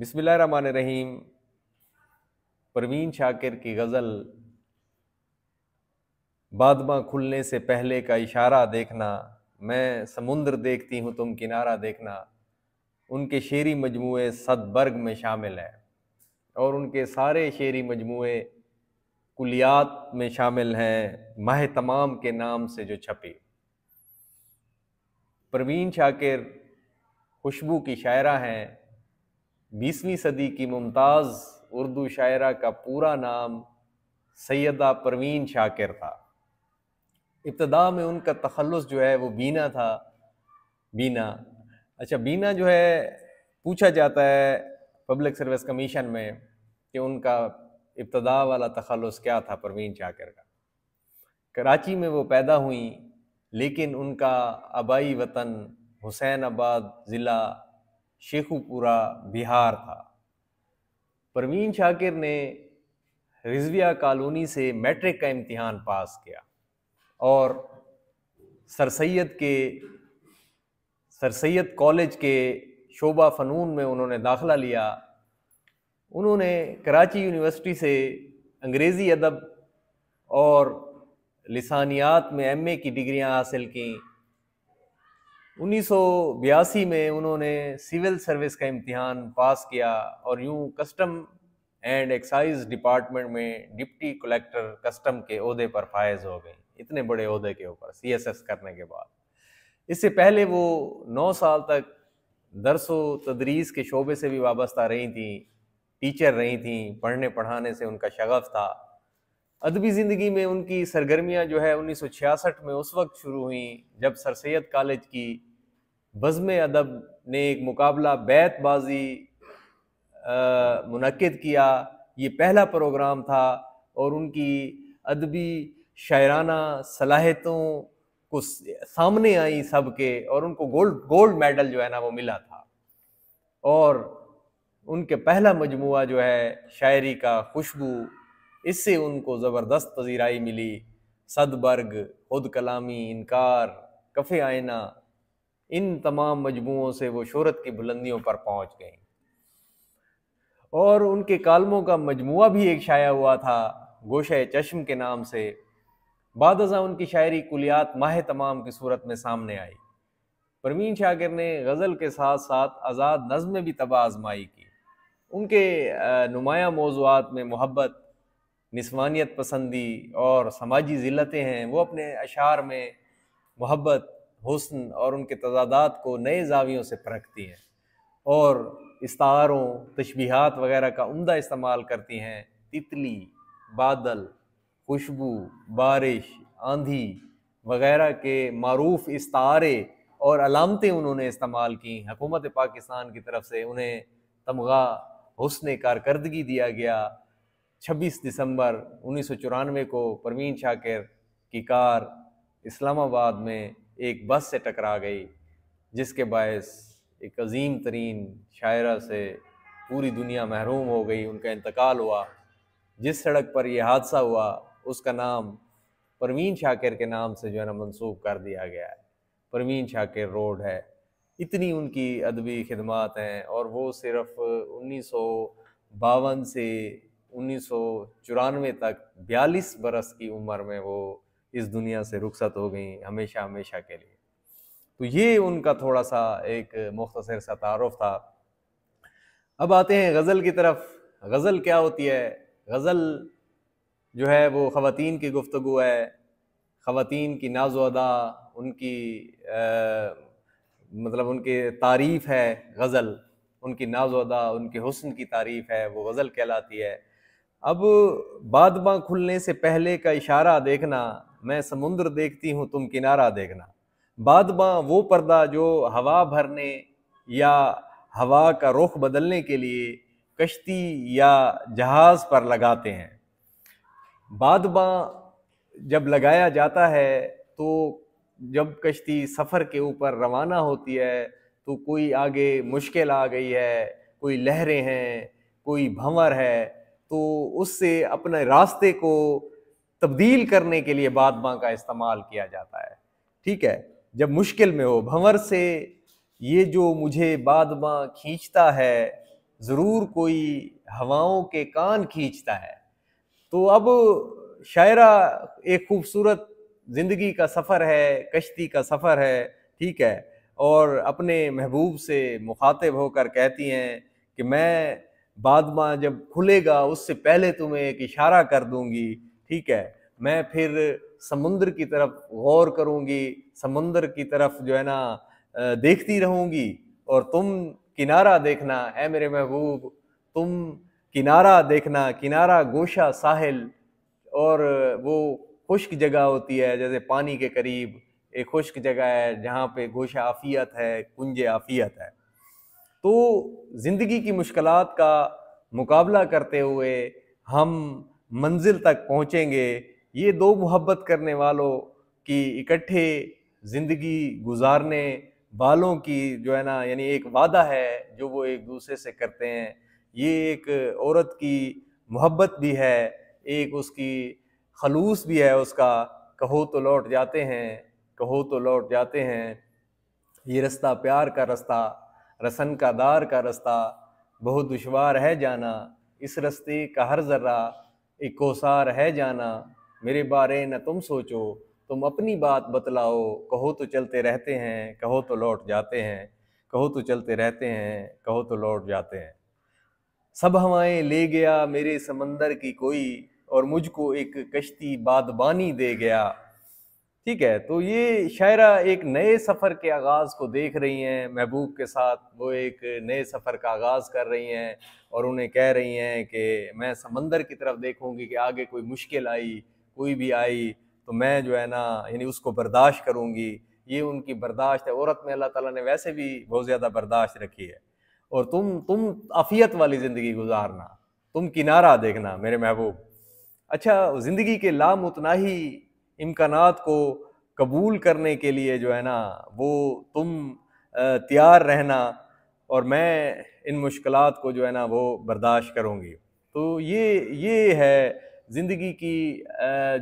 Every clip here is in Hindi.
बिस्मिल्लाहिर्रहमानिर्रहीम। परवीन शाकिर की गज़ल बादमां खुलने से पहले का इशारा देखना, मैं समुंदर देखती हूँ तुम किनारा देखना, उनके शेरी मजमूए सदबर्ग में शामिल है और उनके सारे शेरी मजमूए कुलियात में शामिल हैं, माह तमाम के नाम से जो छपी। परवीन शाकिर खुशबू की शायरा हैं। 20वीं सदी की मुमताज़ उर्दू शायरा का पूरा नाम सैयदा परवीन शाकिर था। इब्तदा में उनका तखल्लुस जो है वो बीना था। बीना, अच्छा, बीना जो है पूछा जाता है पब्लिक सर्विस कमीशन में कि उनका इब्तदा वाला तखल्लुस क्या था परवीन शाकिर का। कराची में वो पैदा हुई, लेकिन उनका आबाई वतन हुसैनाबाद ज़िला शेखुपुरा बिहार था। परवीन शाकिर ने रिजविया कॉलोनी से मैट्रिक का इम्तिहान पास किया और सर सैयद कॉलेज के शोबा फ़नून में उन्होंने दाखिला लिया। उन्होंने कराची यूनिवर्सिटी से अंग्रेज़ी अदब और लिसानियात में एमए की डिग्रियां हासिल की। 1982 में उन्होंने सिविल सर्विस का इम्तिहान पास किया और यूं कस्टम एंड एक्साइज डिपार्टमेंट में डिप्टी कलेक्टर कस्टम के ओहदे पर फायज हो गई, इतने बड़े ओहदे के ऊपर सीएसएस करने के बाद। इससे पहले वो 9 साल तक दरसो तदरीस के शोबे से भी वाबस्ता रही थी, टीचर रही थी, पढ़ने पढ़ाने से उनका शगफ था। अदबी ज़िंदगी में उनकी सरगर्मियाँ जो है 1966 में उस वक्त शुरू हुई जब सर सैयद कॉलेज की बज़्म अदब ने एक मुकाबला बैतबाजी मुनक्किद किया। ये पहला प्रोग्राम था और उनकी अदबी शायराना सलाहियतों को सामने आई सबके, और उनको गोल्ड मेडल जो है ना वो मिला था। और उनके पहला मजमुआ जो है शायरी का खुशबू, इससे उनको ज़बरदस्त पजीराई मिली। सदबर्ग, खुद कलामी, इनकार, कफ़े आईना, इन तमाम मजमुओं से वो शोहरत की बुलंदियों पर पहुंच गई। और उनके कालमों का मजमुआ भी एक शाया हुआ था गोशे चश्म के नाम से। बाद अज़ां उनकी शायरी कुलियात माह तमाम की सूरत में सामने आई। परवीन शाकिर ने गज़ल के साथ साथ आज़ाद नज़्म में भी तबाह आजमाई की। उनके नुमाया मौज़ूआत में मोहब्बत, निस्वानियत पसंदी और समाजी ज़िल्लतें हैं। वो अपने अशार में मोहब्बत, हुस्न और उनके तज़ादात को नए ज़ावियों से परखती हैं और इस्तारों, तशबीहात वगैरह का उम्दा इस्तेमाल करती हैं। तितली, बादल, खुशबू, बारिश, आंधी वगैरह के मारूफ इस्तारे और अलामतें उन्होंने इस्तेमाल की। हुकूमत पाकिस्तान की तरफ से उन्हें तमगा हुस्न कारकर्दगी दिया गया। 26 दिसंबर 1994 को परवीन शाकिर की कार इस्लामाबाद में एक बस से टकरा गई, जिसके बायस एक अजीम तरीन शायरा से पूरी दुनिया महरूम हो गई, उनका इंतकाल हुआ। जिस सड़क पर यह हादसा हुआ उसका नाम परवीन शाकिर के नाम से जो है ना मंसूब कर दिया गया है, परवीन शाकिर रोड है। इतनी उनकी अदबी खिदमात हैं और वो सिर्फ 1952 से 1994 तक 42 बरस की उम्र में वो इस दुनिया से रुखसत हो गई हमेशा हमेशा के लिए। तो ये उनका थोड़ा सा एक मुख्तसर सा तारुफ था। अब आते हैं गज़ल की तरफ। गज़ल क्या होती है? गज़ल जो है वो ख़वातीन की गुफ्तगू है, ख़वातीन की नाज़ो अदा, उनकी मतलब उनके तारीफ़ है गज़ल, उनकी नाज़ो अदा, उनके हुस्न की तारीफ़ है, वो गज़ल कहलाती है। अब बादमां खुलने से पहले का इशारा देखना, मैं समुंदर देखती हूँ तुम किनारा देखना। बादमां वो पर्दा जो हवा भरने या हवा का रुख बदलने के लिए कश्ती या जहाज़ पर लगाते हैं। बादमां जब लगाया जाता है तो जब कश्ती सफ़र के ऊपर रवाना होती है तो कोई आगे मुश्किल आ गई है, कोई लहरें हैं, कोई भंवर है, तो उससे अपने रास्ते को तब्दील करने के लिए बादमां का इस्तेमाल किया जाता है। ठीक है, जब मुश्किल में हो, भंवर से ये जो मुझे बादमां खींचता है, ज़रूर कोई हवाओं के कान खींचता है। तो अब शायरा एक खूबसूरत ज़िंदगी का सफ़र है, कश्ती का सफ़र है, ठीक है, और अपने महबूब से मुखातिब होकर कहती हैं कि मैं बादमा जब खुलेगा उससे पहले तुम्हें एक इशारा कर दूंगी, ठीक है, मैं फिर समुद्र की तरफ गौर करूंगी, समुद्र की तरफ जो है ना देखती रहूंगी, और तुम किनारा देखना है मेरे महबूब, तुम किनारा देखना, किनारा गोशा साहिल, और वो खुश्क जगह होती है जैसे पानी के करीब एक खुश्क जगह है जहाँ पे गोशा आफियत है, कुंज आफियत है। तो ज़िंदगी की मुश्किलात का मुकाबला करते हुए हम मंजिल तक पहुँचेंगे। ये दो मोहब्बत करने वालों की इकट्ठे ज़िंदगी गुजारने वालों की जो है ना, यानी एक वादा है जो वो एक दूसरे से करते हैं। ये एक औरत की मोहब्बत भी है, एक उसकी खलूस भी है उसका, कहो तो लौट जाते हैं, कहो तो लौट जाते हैं, ये रास्ता प्यार का रास्ता, रसन का दार का रास्ता, बहुत दुश्वार है जाना, इस रास्ते का हर ज़र्रा एक कोसार है जाना, मेरे बारे न तुम सोचो, तुम अपनी बात बतलाओ, कहो तो चलते रहते हैं, कहो तो लौट जाते हैं, कहो तो चलते रहते हैं, कहो तो लौट जाते हैं। सब हवाएं ले गया मेरे समंदर की कोई, और मुझको एक कश्ती बादबानी दे गया। ठीक है, तो ये शायरा एक नए सफ़र के आगाज़ को देख रही हैं महबूब के साथ, वो एक नए सफ़र का आगाज़ कर रही हैं और उन्हें कह रही हैं कि मैं समंदर की तरफ देखूंगी कि आगे कोई मुश्किल आई, कोई भी आई तो मैं जो है ना यानी उसको बर्दाश्त करूंगी। ये उनकी बर्दाश्त है। औरत में अल्लाह ताला ने वैसे भी बहुत ज़्यादा बर्दाश्त रखी है। और तुम आफियत वाली ज़िंदगी गुजारना, तुम किनारा देखना मेरे महबूब। अच्छा, ज़िंदगी के लामुतनाही इम्कानात को कबूल करने के लिए जो है ना वो तुम तैयार रहना, और मैं इन मुश्किलात को जो है ना वो बर्दाश्त करूँगी। तो ये है ज़िंदगी की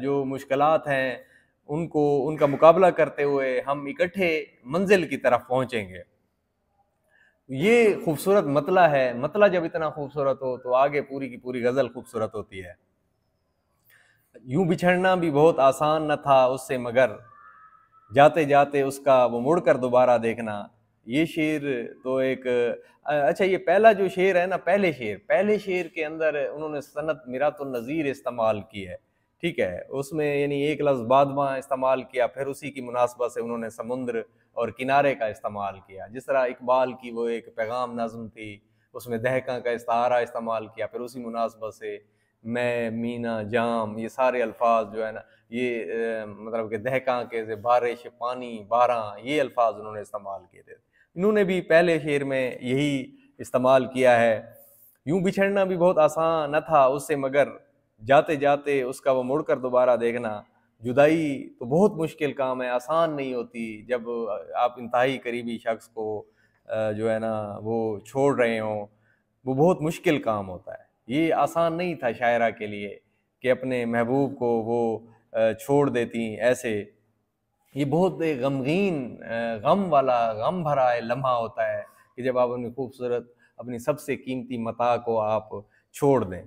जो मुश्किलात हैं उनको उनका मुकाबला करते हुए हम इकट्ठे मंजिल की तरफ पहुँचेंगे। ये खूबसूरत मतला है। मतला जब इतना खूबसूरत हो तो आगे पूरी की पूरी गज़ल खूबसूरत होती है। यूं बिछड़ना भी बहुत आसान न था उससे, मगर जाते जाते उसका वो मुड़कर दोबारा देखना। ये शेर तो एक अच्छा, ये पहला जो शेर है ना, पहले शेर के अंदर उन्होंने सनत मिरातुन नज़ीर इस्तेमाल की है, ठीक है, उसमें यानी एक लफ्ज़ बादमा इस्तेमाल किया, फिर उसी की मुनासबत से उन्होंने समुद्र और किनारे का इस्तेमाल किया। जिस तरह इकबाल की वो एक पैगाम नज़्म थी, उसमें दहका का इस्तारा इस्तेमाल किया, फिर उसी मुनासबत से मैं, मीना, जाम, ये सारे अल्फाज जो है ना, ये मतलब कि दहका के से बारिश, पानी, बारह, ये अल्फाज उन्होंने इस्तेमाल किए थे। इन्होंने भी पहले शेर में यही इस्तेमाल किया है। यूं बिछड़ना भी बहुत आसान न था उससे, मगर जाते जाते उसका वो मुड़कर दोबारा देखना। जुदाई तो बहुत मुश्किल काम है, आसान नहीं होती। जब आप इंतहाई करीबी शख्स को जो है ना वो छोड़ रहे हों, वो बहुत मुश्किल काम होता है। ये आसान नहीं था शायरा के लिए कि अपने महबूब को वो छोड़ देती ऐसे। ये बहुत एक गमगीन गम वाला, गम भरा लम्हा होता है कि जब आप अपनी खूबसूरत, अपनी सबसे कीमती मता को आप छोड़ दें।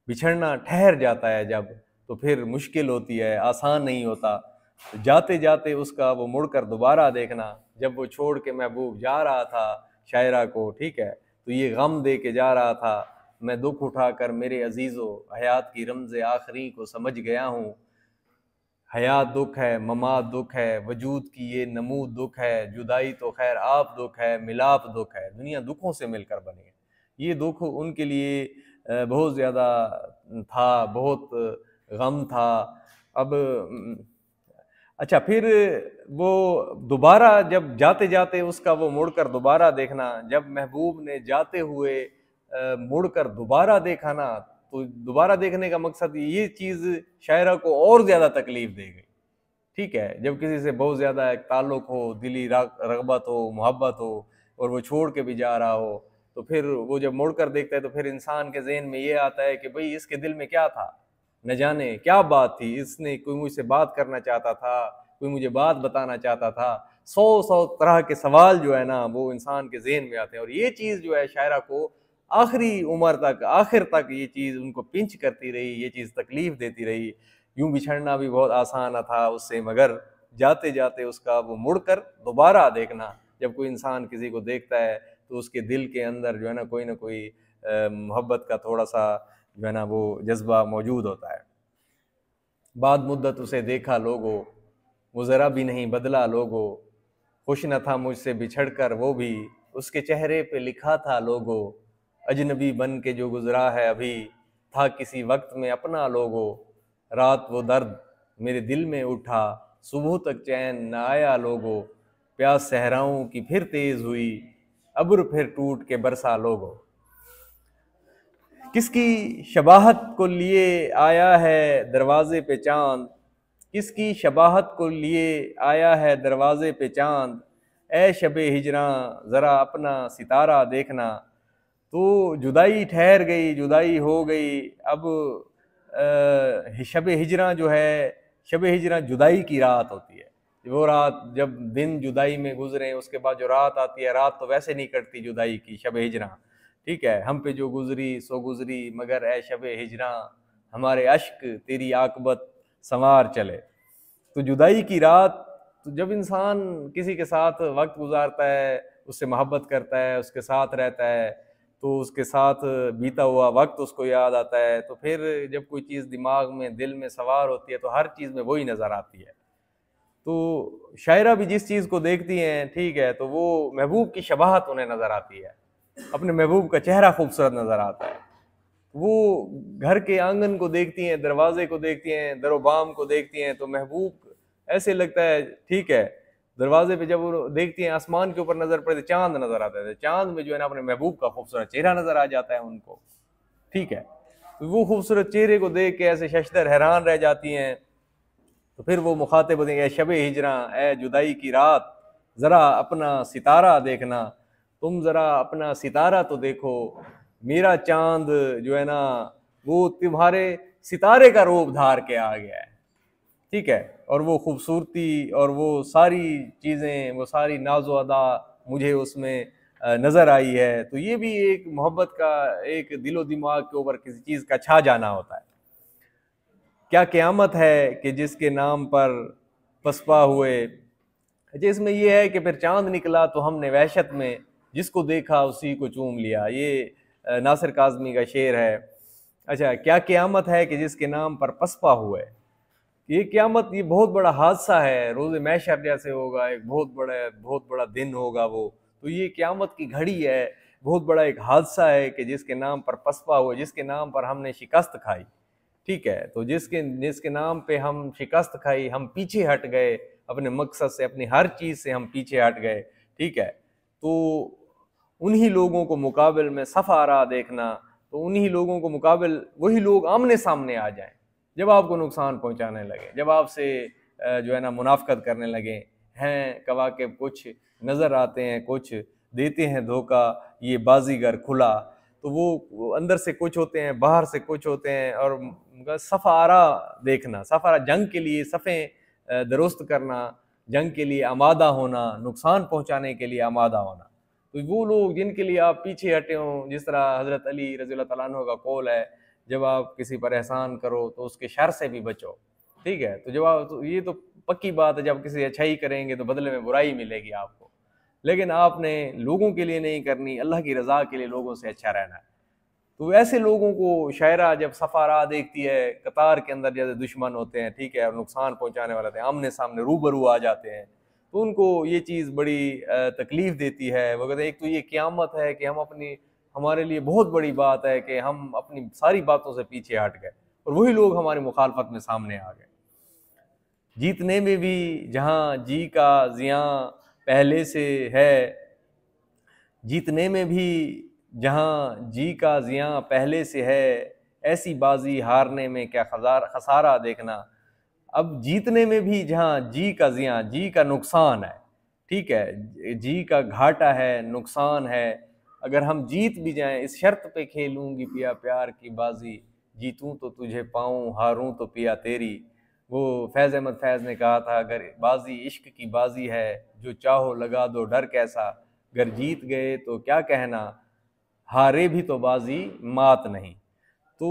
बिछड़ना ठहर जाता है जब, तो फिर मुश्किल होती है, आसान नहीं होता। तो जाते जाते उसका वो मुड़कर दोबारा देखना। जब वो छोड़ के महबूब जा रहा था शायरा को, ठीक है, तो ये गम दे के जा रहा था, मैं दुख उठाकर मेरे अजीज़ो हयात की रमज़ आखिरी को समझ गया हूँ। हयात दुख है, ममात दुख है, वजूद की ये नमूद दुख है, जुदाई तो खैर आप दुख है, मिलाप दुख है, दुनिया दुखों से मिलकर बनी है। ये दुख उनके लिए बहुत ज़्यादा था, बहुत गम था। अब अच्छा, फिर वो दोबारा जब जाते जाते उसका वो मुड़कर दोबारा देखना, जब महबूब ने जाते हुए मुड़कर दोबारा देखा ना, तो दोबारा देखने का मकसद ये चीज़ शायरा को और ज़्यादा तकलीफ दे गई। ठीक है, जब किसी से बहुत ज़्यादा एक ताल्लुक़ हो, दिली रग़बत हो, मोहब्बत हो, और वो छोड़ के भी जा रहा हो, तो फिर वो जब मुड़कर देखता है तो फिर इंसान के ज़हन में ये आता है कि भई इसके दिल में क्या था? न जाने क्या बात थी, इसने कोई मुझसे बात करना चाहता था, कोई मुझे बात बताना चाहता था। 100-100 तरह के सवाल जो है ना वो इंसान के ज़हन में आते हैं, और ये चीज़ जो है शायरा को आखिरी उम्र तक, आखिर तक ये चीज़ उनको पिंच करती रही, ये चीज़ तकलीफ़ देती रही। यूं बिछड़ना भी बहुत आसान था उससे, मगर जाते जाते उसका वो मुड़कर दोबारा देखना, जब कोई इंसान किसी को देखता है तो उसके दिल के अंदर जो है ना कोई मोहब्बत का थोड़ा सा जो है ना वो जज्बा मौजूद होता है। बाद मुद्दत उसे देखा लोगों, वो ज़रा भी नहीं बदला लोगों, खुश न था मुझसे बिछड़कर वो भी, उसके चेहरे पे लिखा था लोगों, अजनबी बन के जो गुजरा है अभी, था किसी वक्त में अपना लोगों, रात वो दर्द मेरे दिल में उठा, सुबह तक चैन न आया लोगों, प्यास सहराओं की फिर तेज हुई, अब्र फिर टूट के बरसा लोगों। किसकी शबाहत को लिए आया है दरवाजे पे चांद, किसकी शबाहत को लिए आया है दरवाजे पे चांद, ए शबे हिजरां ज़रा अपना सितारा देखना। तो जुदाई ठहर गई, जुदाई हो गई। अब शबे हिजरां जो है, शबे हिजरां जुदाई की रात होती है। वो रात जब दिन जुदाई में गुजरे, उसके बाद जो रात आती है, रात तो वैसे नहीं कटती जुदाई की, शबे हिजरां, ठीक है। हम पे जो गुजरी सो गुजरी, मगर ए शबे हिजरां हमारे अश्क तेरी आकबत संवार चले। तो जुदाई की रात, तो जब इंसान किसी के साथ वक्त गुजारता है, उससे मोहब्बत करता है, उसके साथ रहता है, तो उसके साथ बीता हुआ वक्त उसको याद आता है, तो फिर जब कोई चीज़ दिमाग में, दिल में सवार होती है, तो हर चीज़ में वही नज़र आती है। तो शायरा भी जिस चीज़ को देखती हैं, ठीक है, तो वो महबूब की शबाहत उन्हें नज़र आती है, अपने महबूब का चेहरा खूबसूरत नज़र आता है। वो घर के आंगन को देखती हैं, दरवाजे को देखती हैं, दरोबाम को देखती हैं, तो महबूब ऐसे लगता है, ठीक है। दरवाजे पे जब वो देखती हैं, आसमान के ऊपर नजर पड़े, चांद नजर आता है, चांद में जो है ना अपने महबूब का खूबसूरत चेहरा नजर आ जाता है उनको, ठीक है। तो वो खूबसूरत चेहरे को देख के ऐसे शशदर हैरान रह जाती हैं। तो फिर वो मुखातिब होते हैं, शबे हिजरा, ए जुदाई की रात, ज़रा अपना सितारा देखना, तुम ज़रा अपना सितारा तो देखो, मेरा चांद जो है ना वो तुम्हारे सितारे का रूप धार के आ गया है, ठीक है। और वो खूबसूरती और वो सारी चीज़ें, वो सारी नाज़ो अदा मुझे उसमें नज़र आई है। तो ये भी एक मोहब्बत का एक दिलो दिमाग के ऊपर किसी चीज़ का छा जाना होता है। क्या क़यामत है कि जिसके नाम पर पसपा हुए। अच्छा, इसमें ये है कि फिर चांद निकला तो हमने वहशत में, जिसको देखा उसी को चूम लिया। ये नासिर काज़मी का शेर है। अच्छा, क्या क़यामत है कि जिसके नाम पर पसपा हुए। ये क़यामत, ये बहुत बड़ा हादसा है, रोज़े महशर जैसे होगा, एक बहुत बड़ा दिन होगा वो। तो ये क़यामत की घड़ी है, बहुत बड़ा एक हादसा है कि जिसके नाम पर पसपा हुए, जिसके नाम पर हमने शिकस्त खाई, ठीक है। तो जिसके जिसके नाम पे हम शिकस्त खाई, हम पीछे हट गए अपने मकसद से, अपनी हर चीज़ से हम पीछे हट गए, ठीक है। तो उन्हीं लोगों को मुकाबिल में सफ़ारा देखना, तो उन्हीं लोगों को मुकाबिल वही लोग आमने सामने आ जाएं जब आपको नुकसान पहुंचाने लगे, जब आपसे जो है ना मुनाफकत करने लगे हैं। कवाकिब कुछ नज़र आते हैं, कुछ देते हैं धोखा, ये बाजीगर खुला। तो वो अंदर से कुछ होते हैं, बाहर से कुछ होते हैं। और सफ़ारा देखना, सफ़ारा जंग के लिए सफ़ें दुरुस्त करना, जंग के लिए आमादा होना, नुकसान पहुंचाने के लिए आमादा होना। तो वो लोग जिनके लिए आप पीछे हटे हों, जिस तरह हज़रत अली रज़ी अल्लाह तआला अन्हु का कौल है, जब आप किसी पर एहसान करो तो उसके शर से भी बचो, ठीक है। तो जब आप, तो ये तो पक्की बात है, जब किसी अच्छाई करेंगे तो बदले में बुराई मिलेगी आपको, लेकिन आपने लोगों के लिए नहीं करनी, अल्लाह की रज़ा के लिए लोगों से अच्छा रहना है। तो ऐसे लोगों को शायरा जब सफ़ारा देखती है, कतार के अंदर जैसे दुश्मन होते हैं, ठीक है, और नुकसान पहुंचाने वाले थे, आमने सामने रूबरू आ जाते हैं, तो उनको ये चीज़ बड़ी तकलीफ़ देती है। वो कहते हैं, एक तो ये क़यामत है कि हम अपनी, हमारे लिए बहुत बड़ी बात है कि हम अपनी सारी बातों से पीछे हट गए और वही लोग हमारी मुखालफत में सामने आ गए। जीतने में भी जहाँ जी का ज़ियाँ पहले से है, जीतने में भी जहाँ जी का ज़ियाँ पहले से है, ऐसी बाजी हारने में क्या खसारा देखना। अब जीतने में भी जहाँ जी का ज़ियाँ, जी का नुकसान है, ठीक है, जी का घाटा है, नुकसान है। अगर हम जीत भी जाएं, इस शर्त पे खेलूंगी पिया प्यार की बाजी, जीतूं तो तुझे पाऊं, हारूं तो पिया तेरी। वो फैज़ अहमद फैज़ ने कहा था, अगर बाजी इश्क की बाजी है, जो चाहो लगा दो डर कैसा, अगर जीत गए तो क्या कहना, हारे भी तो बाजी मात नहीं। तो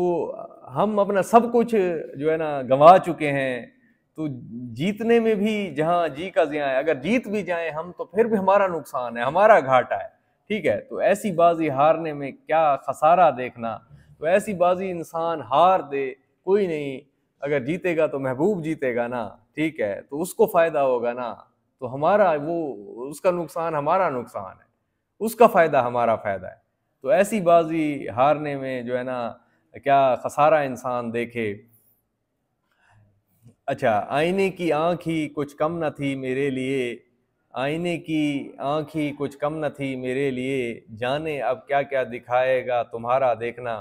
हम अपना सब कुछ जो है ना गंवा चुके हैं, तो जीतने में भी जहां जी का जिया है, अगर जीत भी जाए हम तो फिर भी हमारा नुकसान है, हमारा घाटा है। ठीक है, तो ऐसी बाजी हारने में क्या खसारा देखना। तो ऐसी बाजी इंसान हार दे, कोई नहीं, अगर जीतेगा तो महबूब जीतेगा ना। ठीक है, तो उसको फायदा होगा ना, तो हमारा वो, उसका नुकसान हमारा नुकसान है, उसका फायदा हमारा फायदा है। तो ऐसी बाजी हारने में जो है ना क्या खसारा इंसान देखे। अच्छा, आईने की आंख ही कुछ कम न थी मेरे लिए, आईने की आंख ही कुछ कम न थी मेरे लिए, जाने अब क्या क्या दिखाएगा तुम्हारा देखना।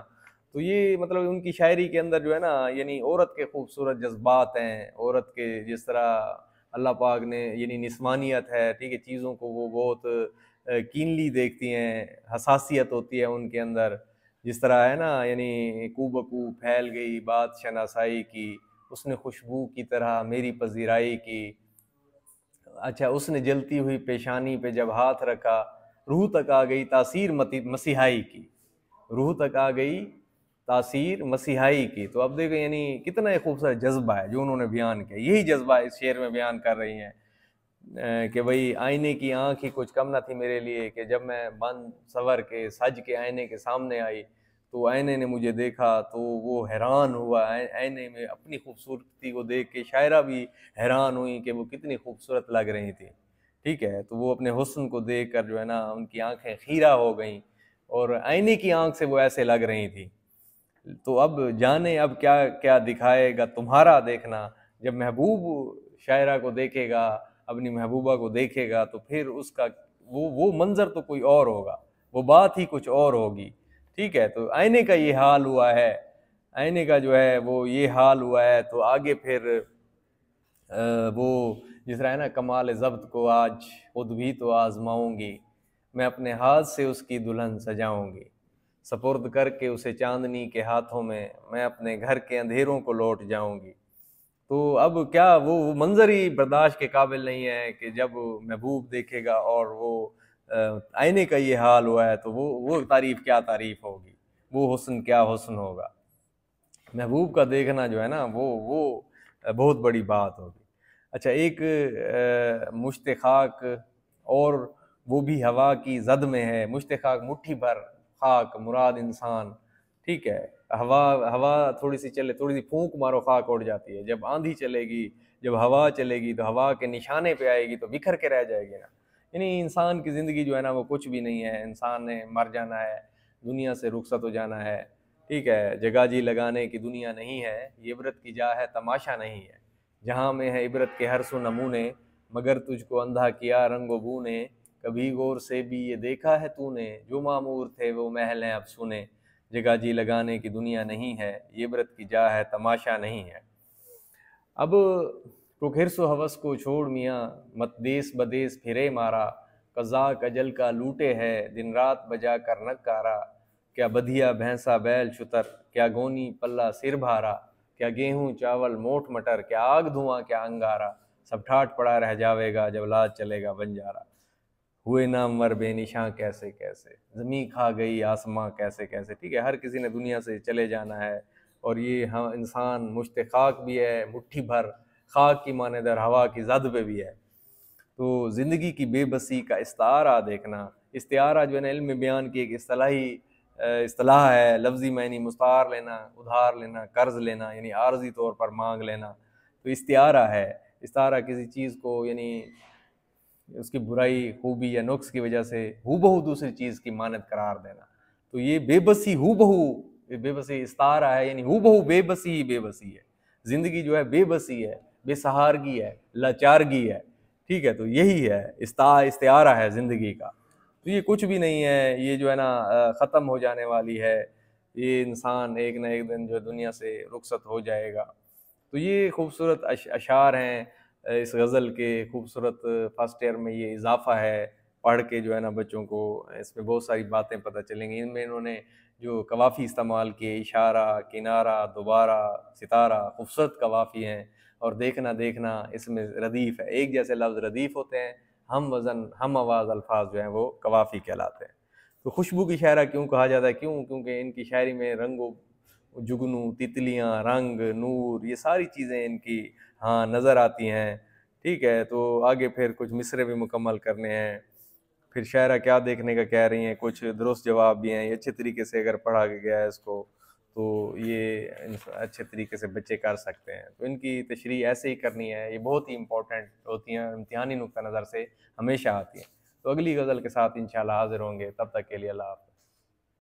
तो ये मतलब उनकी शायरी के अंदर जो है ना, यानी औरत के खूबसूरत जज्बात हैं, औरत के जिस तरह अल्लाह पाक ने यानी निस्वानियत है, ठीक है, चीज़ों को वो बहुत कीनली देखती हैं, हसासियत होती है उनके अंदर। जिस तरह है ना, यानी कू बकू फैल गई बात शनासाई की, उसने खुशबू की तरह मेरी पजीराई की। अच्छा, उसने जलती हुई पेशानी पे जब हाथ रखा, रूह तक आ गई तासीर मसीहाई की, रूह तक आ गई तासीर मसीहाई की। तो अब देखो यानी कितना एक खूबसूरत जज्बा है जो उन्होंने बयान किया, यही जज्बा इस शेर में बयान कर रही हैं कि भाई आईने की आंख ही कुछ कम ना थी मेरे लिए, कि जब मैं बन सवर के सज के आईने के सामने आई, तो आईने ने मुझे देखा तो वो हैरान हुआ, आईने में अपनी खूबसूरती को देख के शायरा भी हैरान हुई कि वो कितनी खूबसूरत लग रही थी। ठीक है, तो वो अपने हुस्न को देख कर जो है ना उनकी आंखें खीरा हो गईं, और आईने की आंख से वो ऐसे लग रही थी। तो अब जाने अब क्या क्या दिखाएगा तुम्हारा देखना। जब महबूब शायरा को देखेगा, अपनी महबूबा को देखेगा, तो फिर उसका वो मंजर तो कोई और होगा, वो बात ही कुछ और होगी। ठीक है, तो आईने का ये हाल हुआ है, आईने का जो है वो ये हाल हुआ है, तो आगे फिर वो जिस तरह है ना, कमाल ज़ब्त को आज खुद भी तो आजमाऊंगी, मैं अपने हाथ से उसकी दुल्हन सजाऊंगी, सपुर्द करके उसे चांदनी के हाथों में, मैं अपने घर के अंधेरों को लौट जाऊंगी। तो अब क्या वो मंजर ही बर्दाश्त के काबिल नहीं है कि जब महबूब देखेगा और वो आईने का ये हाल हुआ है, तो वो तारीफ क्या तारीफ होगी, वो हुस्न क्या हुस्न होगा। महबूब का देखना जो है ना वो बहुत बड़ी बात होगी। अच्छा, एक मुश्त खाक, और वो भी हवा की जद में है, मुश्त खाक मुट्ठी भर, खाक मुराद इंसान। ठीक है, हवा हवा थोड़ी सी चले, थोड़ी सी फूंक मारो खाक उड़ जाती है, जब आंधी चलेगी, जब हवा चलेगी, तो हवा के निशाने पे आएगी तो बिखर के रह जाएगी ना। यानी इंसान की ज़िंदगी जो है ना वो कुछ भी नहीं है, इंसान ने मर जाना है, दुनिया से रुखसत हो जाना है। ठीक है, जगह जी लगाने की दुनिया नहीं है, ये इबरत की जा है तमाशा नहीं है, जहाँ में है इबरत के हर सु नमूने, मगर तुझको अंधा किया रंगो बू ने, कभी गौर से भी ये देखा है तूने, जो मामूर थे वो महल हैं अब सुने, जगह जी लगाने की दुनिया नहीं है, ये इबरत की जा है तमाशा नहीं है। अब रुख हिर्स व हवस को छोड़ मियाँ, मत देस बदेस फिरे मारा, कज़ाक अजल का लूटे है, दिन रात बजा कर नकारा, क्या बधिया भैंसा बैल शुतर, क्या गोनी पल्ला सिर भारा, क्या गेहूं चावल मोठ मटर, क्या आग धुआं क्या अंगारा, सब ठाट पड़ा रह जावेगा जब लाज चलेगा बंजारा, हुए नामवर बेनिशां कैसे कैसे, ज़मीं खा गई आसमां कैसे कैसे। ठीक है, हर किसी ने दुनिया से चले जाना है, और ये हाँ इंसान मुश्तखाक भी है, मुट्ठी भर खाक की मानेदर हवा की जद पे भी है। तो ज़िंदगी की बेबसी का इस्तारा देखना। इस्तारा जो है ना इल्म में बयान की एक इस्तिलाही इस्तिलाह है, लफ्ज़ी मायनी मुस्तार लेना, उधार लेना, कर्ज लेना, यानी आर्जी तौर पर मांग लेना। तो इस्तारा है, इस्तारा किसी चीज़ को यानी उसकी बुराई खूबी या नुक्स की वजह से हूबहू दूसरी चीज़ की मानद करार देना। तो ये बेबसी हूबहू, बेबसी इस्तारा है, यानी हूबहू बेबसी ही बेबसी है। ज़िंदगी जो है बेबसी है, बेसहारगी है, लाचारगी है। ठीक है, तो यही है इस्तारा है ज़िंदगी का। तो ये कुछ भी नहीं है, ये जो है ना ख़त्म हो जाने वाली है, ये इंसान एक ना एक दिन जो दुनिया से रुखसत हो जाएगा। तो ये खूबसूरत अशार हैं इस गज़ल के, खूबसूरत फर्स्ट ईयर में ये इजाफ़ा है, पढ़ के जो है ना बच्चों को इसमें बहुत सारी बातें पता चलेंगी। इनमें इन्होंने जो कवाफ़ी इस्तेमाल किए, इशारा, किनारा, दोबारा, सितारा, खूबसूरत कवाफ़ी हैं। और देखना देखना इसमें रदीफ़ है, एक जैसे लफ्ज़ रदीफ़ होते हैं, हम वज़न हम आवाज़ अल्फाज जो हैं वो कवाफ़ी कहलाते हैं। तो खुशबू की शायरा क्यों कहा जाता है? क्यों? क्योंकि इनकी शायरी में रंगो जुगनू, तितलियाँ, रंग, नूर, ये सारी चीज़ें इनकी हाँ नज़र आती हैं। ठीक है, तो आगे फिर कुछ मिसरे भी मुकम्मल करने हैं। फिर शायरा क्या देखने का कह रही हैं, कुछ दुरुस्त जवाब भी हैं। ये अच्छे तरीके से अगर पढ़ा गया है इसको, तो ये अच्छे तरीके से बच्चे कर सकते हैं। तो इनकी तशरीह ऐसे ही करनी है, ये बहुत ही इंपॉर्टेंट होती हैं, इम्तिहानी नुक्ता नज़र से हमेशा आती हैं। तो अगली गज़ल के साथ इंशाल्लाह हाज़िर होंगे, तब तक के लिए अल्लाह हाफ़िज़।